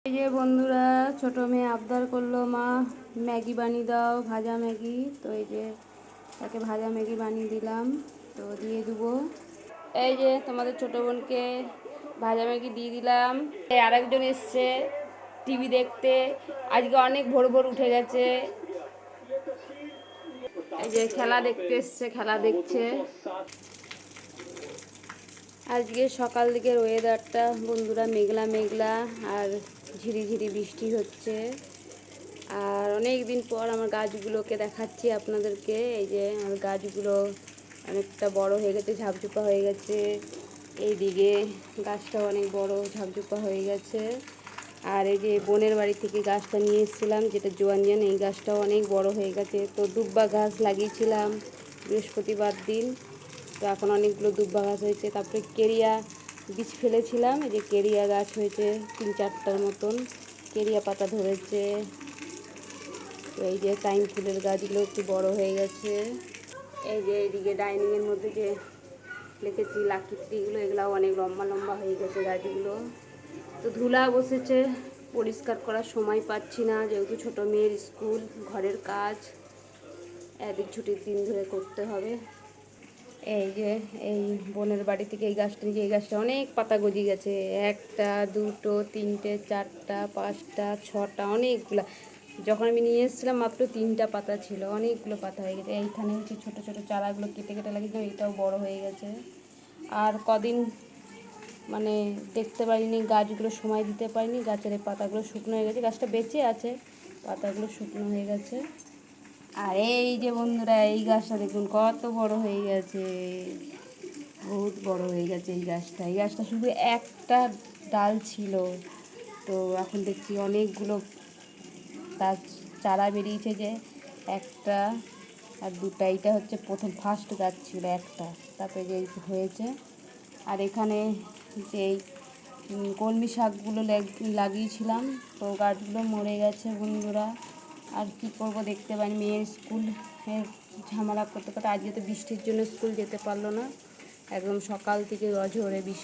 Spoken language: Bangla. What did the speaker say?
এই যে বন্ধুরা, ছোট মেয়ে আবদার করলো, মা ম্যাগি বানিয়ে দাও, ভাজা ম্যাগি। তো এই যে তাকে ভাজা ম্যাগি বানিয়ে দিলাম, তো দিয়ে দেবো। এই যে তোমাদের ছোট বোনকে ভাজা ম্যাগি দিয়ে দিলাম। আরেকজন এসছে টিভি দেখতে, আজকে অনেক ভোর ভোর উঠে গেছে। এই যে খেলা দেখতে এসছে, খেলা দেখছে। আজকে সকাল দিকের ওয়েদারটা বন্ধুরা মেঘলা মেঘলা আর ঝিরিঝিরি বৃষ্টি হচ্ছে। আর অনেক দিন পর আমার গাছগুলোকে দেখাচ্ছি আপনাদেরকে। এই যে আমার গাছগুলো অনেকটা বড় হয়ে গেছে, ঝাপঝুপা হয়ে গেছে। এই দিকে গাছটাও অনেক বড় ঝাপঝুপা হয়ে গেছে। আর এই যে বোনের বাড়ি থেকে গাছটা নিয়ে এসেছিলাম, যেটা জোয়ানিয়ান, এই গাছটাও অনেক বড় হয়ে গেছে। তো দুব্বা গাছ লাগিয়েছিলাম বৃহস্পতিবার দিন, তো এখন অনেকগুলো দুব্বা গাছ হয়েছে। তারপরে কেরিয়া বীজ ফেলেছিলাম, এই যে কেরিয়া গাছ হয়েছে 3-4টার মতন, কেরিয়া পাতা ধরেছে। তো এই যে টাইম ফুলের গাছগুলো একটু বড় হয়ে গেছে। এই যে এইদিকে ডাইনিংয়ের মধ্যে যে লিখেছি লাকি ট্রিগুলো, এগুলাও অনেক লম্বা লম্বা হয়ে গেছে গাছগুলো। তো ধুলা বসেছে, পরিষ্কার করার সময় পাচ্ছি না, যেহেতু ছোটো মেয়ের স্কুল, ঘরের কাজ এদিক ছুটির দিন ধরে করতে হবে। এই যে এই বোনের বাড়ি থেকে এই গাছটা, যে এই গাছটা অনেক পাতা গজিয়ে গেছে। 1টা 2টো 3টে 4টা 5টা 6টা, অনেকগুলো। যখন আমি নিয়ে এসেছিলাম মাত্র 3টা পাতা ছিল, অনেকগুলো পাতা হয়ে গেছে। এইখানে হচ্ছে ছোটো ছোটো চারাগুলো কেটে কেটে লাগিয়েছিলাম, এইটাও বড় হয়ে গেছে। আর কদিন মানে দেখতে পারিনি, গাছগুলো সময় দিতে পারিনি, গাছের এই পাতাগুলো শুকনো হয়ে গেছে। গাছটা বেঁচে আছে, পাতাগুলো শুকনো হয়ে গেছে। আর এই যে বন্ধুরা, এই গাছটা দেখুন কত বড় হয়ে গেছে, বহুত বড় হয়ে গেছে এই গাছটা। এই গাছটা শুধু একটা ডাল ছিল, তো এখন দেখছি অনেকগুলো তার চারা বেরিয়েছে। যে একটা আর দুটা, এইটা হচ্ছে প্রথম ফার্স্ট গাছ ছিল একটা, তারপরে যে হয়েছে। আর এখানে যে কলমি শাকগুলো লাগিয়েছিলাম, তো গাছগুলো মরে গেছে বন্ধুরা। আর কি করব, দেখতে পাই মেয়ের স্কুলের ঝামেলা করতে করতে আজকে তো বৃষ্টির জন্য স্কুল যেতে পারলো না। একদম সকাল থেকে অঝোরে বৃষ্টি।